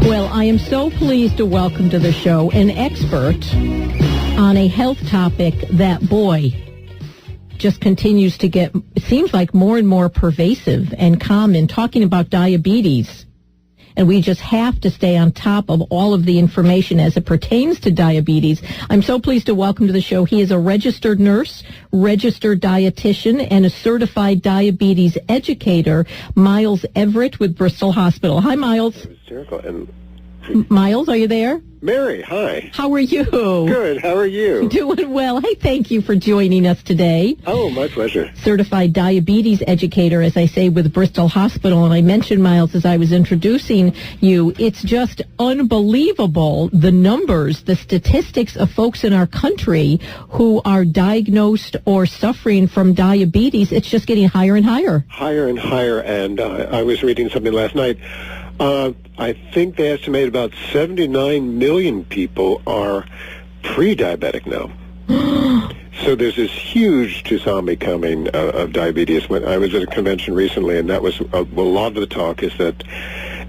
Well, I am so pleased to welcome to the show an expert on a health topic that, boy, just continues to get, it seems like, more and more pervasive and common, talking about diabetes. And we just have to stay on top of all of the information as it pertains to diabetes. I'm so pleased to welcome to the show. He is a registered nurse, registered dietitian, and a certified diabetes educator, Miles Everett with Bristol Hospital. Hi, Miles. Miles, are you there? Mary, hi. How are you? Good. How are you? Doing well. Hey, thank you for joining us today. Oh, my pleasure. Certified diabetes educator, as I say, with Bristol Hospital. And I mentioned, Miles, as I was introducing you, it's just unbelievable, the numbers, the statistics of folks in our country who are diagnosed or suffering from diabetes. It's just getting higher and higher. Higher and higher. And I was reading something last night. I think they estimate about 79 million people are pre-diabetic now. So there's this huge tsunami coming of diabetes. When I was at a convention recently, and that was a lot of the talk is that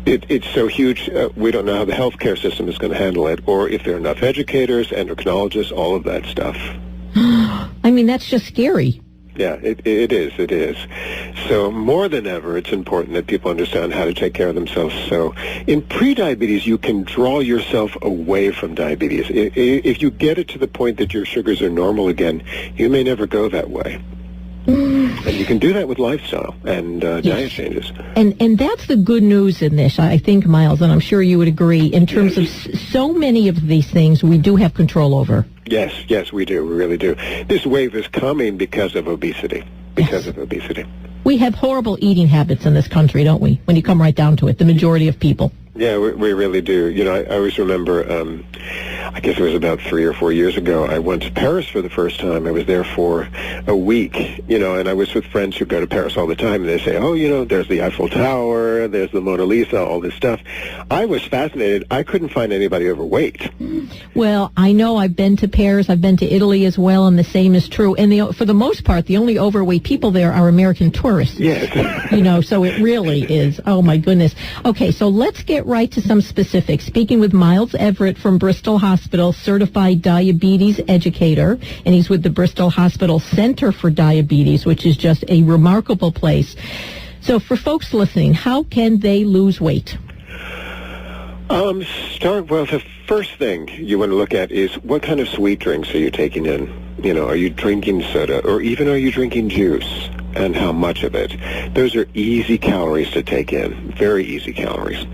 it's so huge, we don't know how the healthcare system is going to handle it, or if there are enough educators, endocrinologists, all of that stuff. I mean, that's just scary. Yeah, it is. So more than ever, it's important that people understand how to take care of themselves. So in pre-diabetes, you can draw yourself away from diabetes. If you get it to the point that your sugars are normal again, you may never go that way. And you can do that with lifestyle and diet changes. And that's the good news in this, I think, Miles, and I'm sure you would agree, in terms of so many of these things we do have control over. Yes, we do. We really do. This wave is coming because of obesity. We have horrible eating habits in this country, don't we, when you come right down to it, the majority of people. Yeah, we really do. You know, I always remember, I guess it was about 3 or 4 years ago, I went to Paris for the first time. I was there for a week, you know, and I was with friends who go to Paris all the time, and they say, oh, you know, there's the Eiffel Tower, there's the Mona Lisa, all this stuff. I was fascinated. I couldn't find anybody overweight. Well, I know I've been to Paris, I've been to Italy as well, and the same is true. And for the most part, the only overweight people there are American tourists. Yes. You know, so it really is. Oh, my goodness. Okay, so let's get right to some specifics. Speaking with Miles Everett from Bristol Hospital, certified diabetes educator, and he's with the Bristol Hospital Center for Diabetes, which is just a remarkable place. So for folks listening, how can they lose weight? Well, the first thing you want to look at is what kind of sweet drinks are you taking in? You know, are you drinking soda, or even are you drinking juice, and how much of it? Those are easy calories to take in, very easy calories.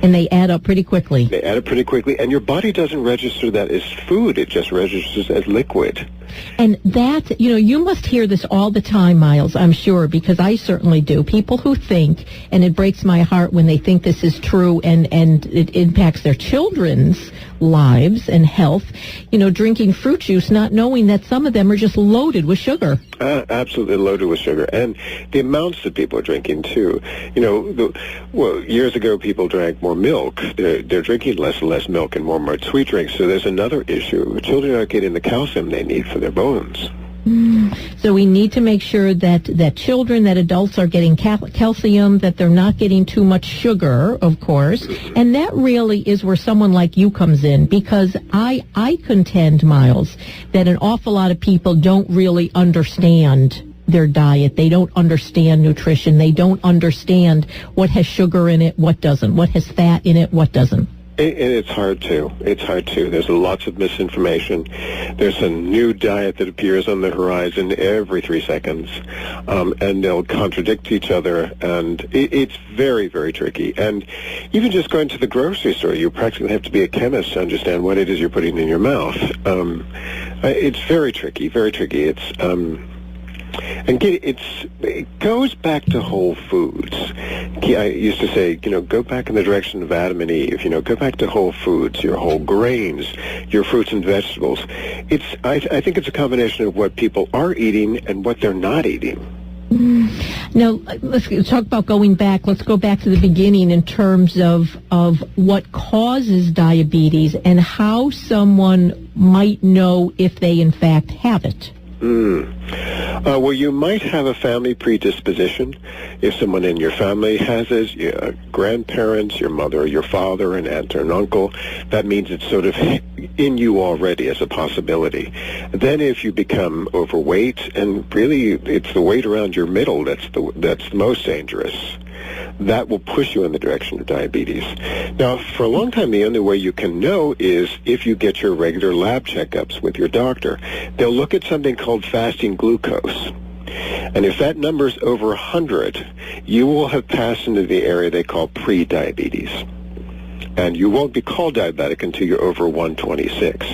And they add up pretty quickly. They add up pretty quickly, and your body doesn't register that as food. It just registers as liquid. And that, you know, you must hear this all the time, Miles, I'm sure, because I certainly do. People who think, and it breaks my heart when they think this is true and it impacts their children's lives and health, you know, drinking fruit juice, not knowing that some of them are just loaded with sugar. Absolutely loaded with sugar. And the amounts that people are drinking, too. You know, years ago, people drank more milk. They're drinking less and less milk and more sweet drinks. So there's another issue. Children aren't getting the calcium they need for their bones. So we need to make sure that children, that adults are getting calcium, that they're not getting too much sugar, of course. And that really is where someone like you comes in, because I contend, Miles, that an awful lot of people don't really understand their diet. They don't understand nutrition. They don't understand what has sugar in it, what doesn't, what has fat in it, what doesn't. And it's hard to. There's lots of misinformation. There's a new diet that appears on the horizon every 3 seconds, and they'll contradict each other, and it's very, very tricky. And even just going to the grocery store, you practically have to be a chemist to understand what it is you're putting in your mouth. It's very tricky, very tricky. It goes back to whole foods. I used to say, you know, go back in the direction of Adam and Eve. You know, go back to whole foods, your whole grains, your fruits and vegetables. I think it's a combination of what people are eating and what they're not eating. Now, let's talk about going back. Let's go back to the beginning in terms of what causes diabetes and how someone might know if they, in fact, have it. Well, you might have a family predisposition. If someone in your family has it, your grandparents, your mother, your father, an aunt or an uncle, that means it's sort of in you already as a possibility. Then if you become overweight, and really it's the weight around your middle that's the most dangerous, that will push you in the direction of diabetes. Now, for a long time, the only way you can know is if you get your regular lab checkups with your doctor. They'll look at something called fasting glucose. And if that number is over 100, you will have passed into the area they call pre-diabetes. And you won't be called diabetic until you're over 126.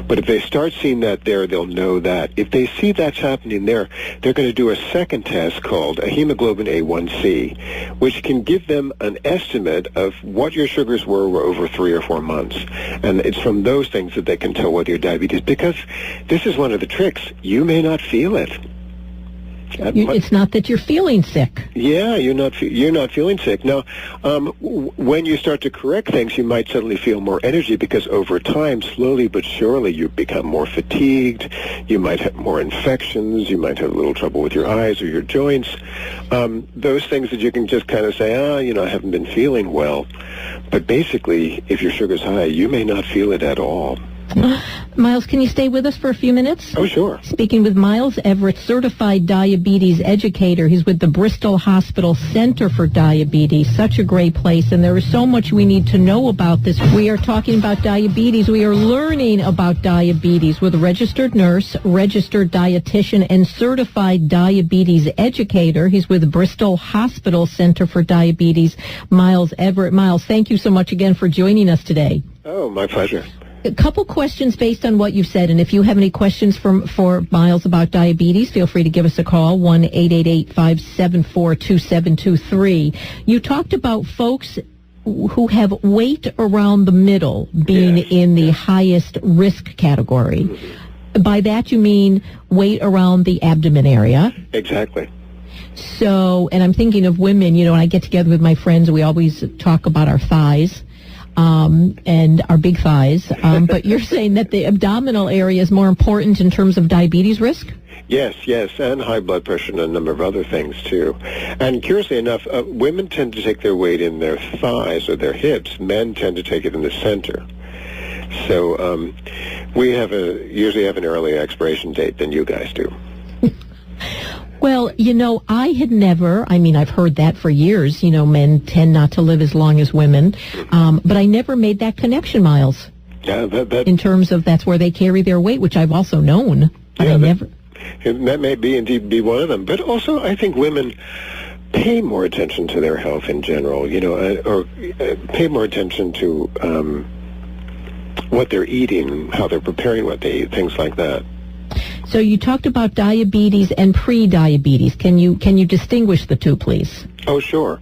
But if they start seeing that there, they'll know that. If they see that's happening there, they're going to do a second test called a hemoglobin A1C, which can give them an estimate of what your sugars were over 3 or 4 months. And it's from those things that they can tell whether you're diabetes. Because this is one of the tricks. You may not feel it. It's not that you're feeling sick. Yeah, you're not feeling sick. Now, when you start to correct things, you might suddenly feel more energy because over time, slowly but surely, you become more fatigued. You might have more infections. You might have a little trouble with your eyes or your joints. Those things that you can just kind of say, I haven't been feeling well. But basically, if your sugar's high, you may not feel it at all. Miles, can you stay with us for a few minutes? Oh, sure. Speaking with Miles Everett, certified diabetes educator. He's with the Bristol Hospital Center for Diabetes. Such a great place, and there is so much we need to know about this. We are talking about diabetes. We are learning about diabetes with a registered nurse, registered dietitian, and certified diabetes educator. He's with the Bristol Hospital Center for Diabetes, Miles Everett. Miles, thank you so much again for joining us today. Oh, my pleasure. A couple questions based on what you've said, and if you have any questions for Miles about diabetes, feel free to give us a call, 1-888-574-2723. You talked about folks who have weight around the middle being in the highest risk category. Mm-hmm. By that you mean weight around the abdomen area. Exactly. So, and I'm thinking of women, when I get together with my friends, we always talk about our thighs. And our big thighs, but you're saying that the abdominal area is more important in terms of diabetes risk? Yes, and high blood pressure and a number of other things, too. And curiously enough, women tend to take their weight in their thighs or their hips. Men tend to take it in the center. So we usually have an earlier expiration date than you guys do. Well, I had I've heard that for years, men tend not to live as long as women, but I never made that connection, Miles. Yeah, in terms of that's where they carry their weight, which I've also known, but I never. That may indeed be one of them, but also I think women pay more attention to their health in general, or pay more attention to what they're eating, how they're preparing what they eat, things like that. So you talked about diabetes and pre-diabetes. Can you distinguish the two, please? Oh, sure.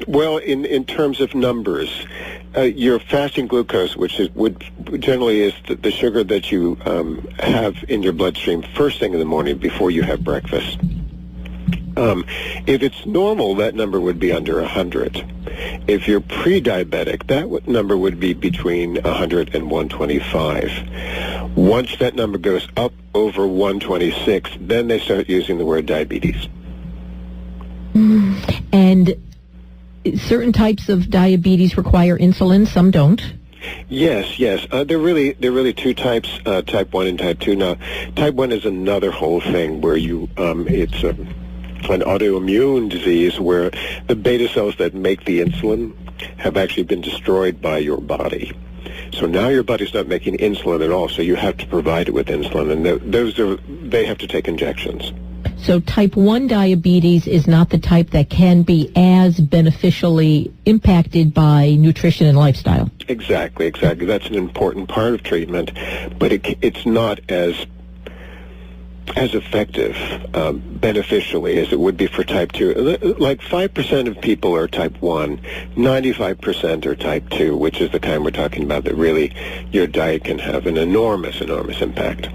Well, in terms of numbers, your fasting glucose, which would generally is the sugar that you have in your bloodstream first thing in the morning before you have breakfast. If it's normal, that number would be under 100. If you're pre-diabetic, that number would be between 100 and 125. Once that number goes up over 126, then they start using the word diabetes. And certain types of diabetes require insulin, some don't. Yes. There are really two types, type 1 and type 2. Now, type 1 is another whole thing where it's an autoimmune disease where the beta cells that make the insulin have actually been destroyed by your body. So now your body's not making insulin at all, so you have to provide it with insulin, and they have to take injections. So type 1 diabetes is not the type that can be as beneficially impacted by nutrition and lifestyle. Exactly. That's an important part of treatment, but it's not as effective beneficially as it would be for type 2. Like 5% of people are type 1, 95% are type 2, which is the kind we're talking about that really your diet can have an enormous impact.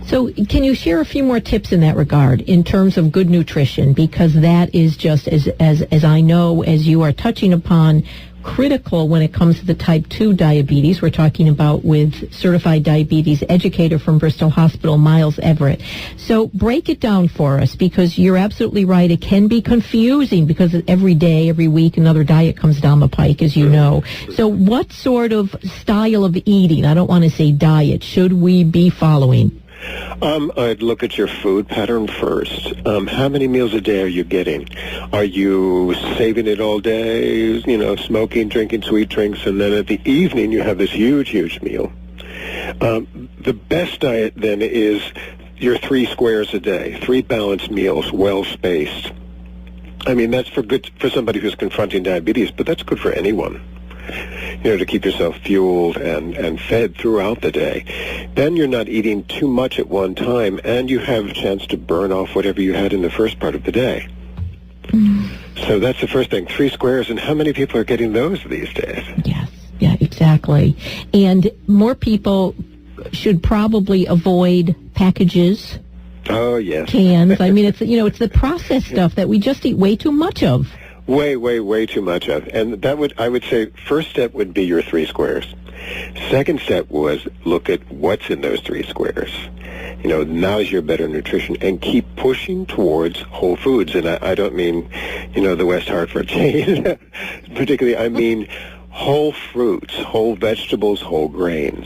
So can you share a few more tips in that regard in terms of good nutrition? Because that is just as I know, as you are touching upon, critical when it comes to the type 2 diabetes. We're talking about with certified diabetes educator from Bristol Hospital, Miles Everett. So break it down for us, because you're absolutely right. It can be confusing because every day, every week, another diet comes down the pike, as you know. So what sort of style of eating, I don't want to say diet, should we be following? I'd look at your food pattern first. How many meals a day are you getting? Are you saving it all day, smoking, drinking sweet drinks, and then at the evening you have this huge meal? The best diet then is your 3 squares a day, 3 balanced meals, well-spaced. I mean, that's good for somebody who's confronting diabetes, but that's good for anyone. To keep yourself fueled and fed throughout the day. Then you're not eating too much at one time, and you have a chance to burn off whatever you had in the first part of the day. So that's the first thing, 3 squares, and how many people are getting those these days? Yes, yeah, exactly. And more people should probably avoid packages. Oh, yes. Cans. I mean, it's the processed stuff that we just eat way too much of. Way too much of. And I would say, first step would be your 3 squares. Second step was look at what's in those 3 squares. Now's your better nutrition, and keep pushing towards whole foods. And I don't mean, the West Hartford chain particularly. I mean whole fruits, whole vegetables, whole grains.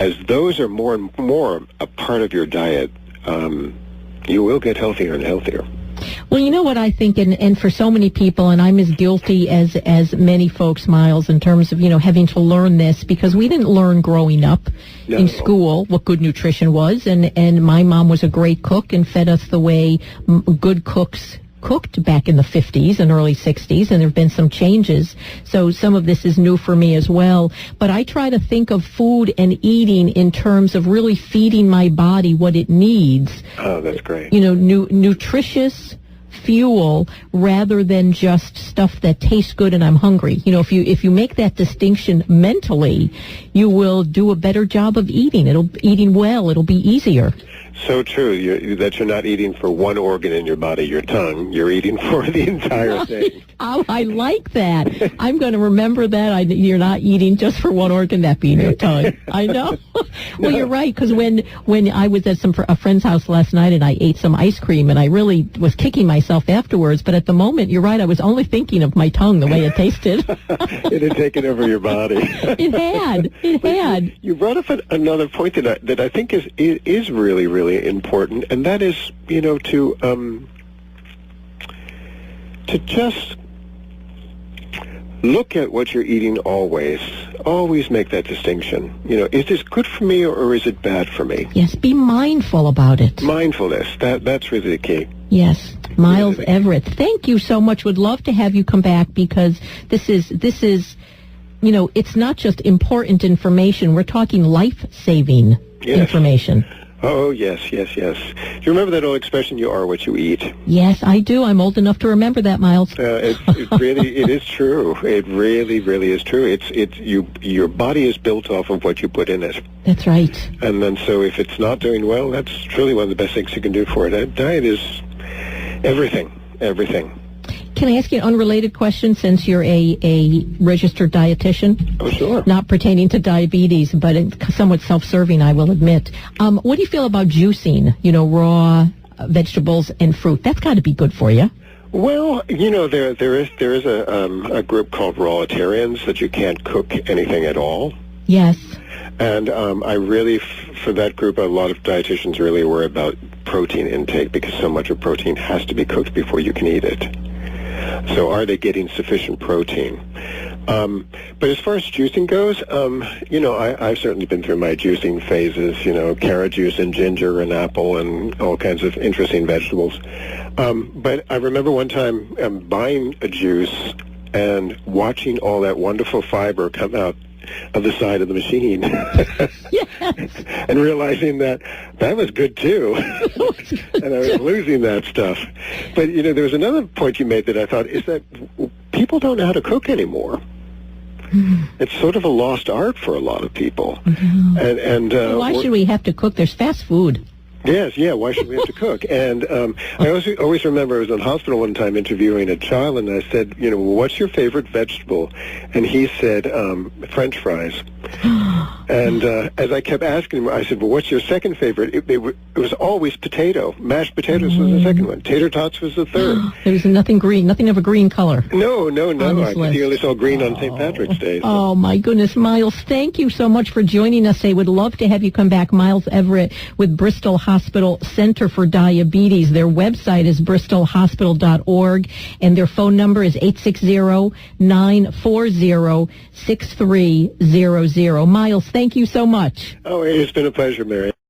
As those are more and more a part of your diet, you will get healthier and healthier. Well, you know what I think, and for so many people, and I'm as guilty as many folks, Miles, in terms of, having to learn this, because we didn't learn growing up in school what good nutrition was, and my mom was a great cook and fed us the way good cooks cooked back in the 50s and early 60s, and there have been some changes. So some of this is new for me as well. But I try to think of food and eating in terms of really feeding my body what it needs. Oh, that's great. Nutritious fuel rather than just stuff that tastes good and I'm hungry. If you make that distinction mentally, you will do a better job of eating. Eating well. It'll be easier. So true, that you're not eating for one organ in your body, your tongue. You're eating for the entire thing. Oh, I like that. I'm going to remember that. You're not eating just for one organ, that being your tongue. I know. Well, you're right, because when I was at a friend's house last night and I ate some ice cream, and I really was kicking myself afterwards, but at the moment, you're right, I was only thinking of my tongue, the way it tasted. It had taken over your body. It had. You brought up another point that I think is really important, and that is, to just look at what you're eating always. Always make that distinction. Is this good for me or is it bad for me? Yes, be mindful about it. Mindfulness, that's really the key. Yes. Miles Everett, thank you so much. Would love to have you come back, because this is it's not just important information. We're talking life-saving information. Oh, yes. Do you remember that old expression, you are what you eat? Yes, I do. I'm old enough to remember that, Miles. It is true. It really is true. Your body is built off of what you put in it. That's right. And then so if it's not doing well, that's truly one of the best things you can do for it. Diet is everything. Can I ask you an unrelated question, since you're a registered dietitian? Oh, sure. Not pertaining to diabetes, but somewhat self-serving, I will admit. What do you feel about juicing, raw vegetables and fruit? That's got to be good for you. Well, there is a group called Rawitarians, that you can't cook anything at all. Yes. And I really, for that group, a lot of dietitians really worry about protein intake, because so much of protein has to be cooked before you can eat it. So are they getting sufficient protein? But as far as juicing goes, I've certainly been through my juicing phases, carrot juice and ginger and apple and all kinds of interesting vegetables. But I remember one time buying a juice and watching all that wonderful fiber come out of the side of the machine. Yes. And realizing that was good too. And I was losing that stuff. But, there was another point you made that I thought is that people don't know how to cook anymore. It's sort of a lost art for a lot of people. No. And why should we have to cook? There's fast food. Yes, yeah, why should we have to cook? And I always remember I was in the hospital one time interviewing a child, and I said, well, what's your favorite vegetable? And he said, French fries. And as I kept asking him, I said, well, what's your second favorite? It was always potato. Mashed potatoes was the second one. Tater tots was the third. There was nothing green, nothing of a green color. No. I only saw green on St. Patrick's Day. So. Oh, my goodness. Miles, thank you so much for joining us today. Would love to have you come back. Miles Everett with Bristol Hospital Center for Diabetes. Their website is bristolhospital.org, and their phone number is 860-940-6300. Miles, thank you so much. Oh, it's been a pleasure, Mary.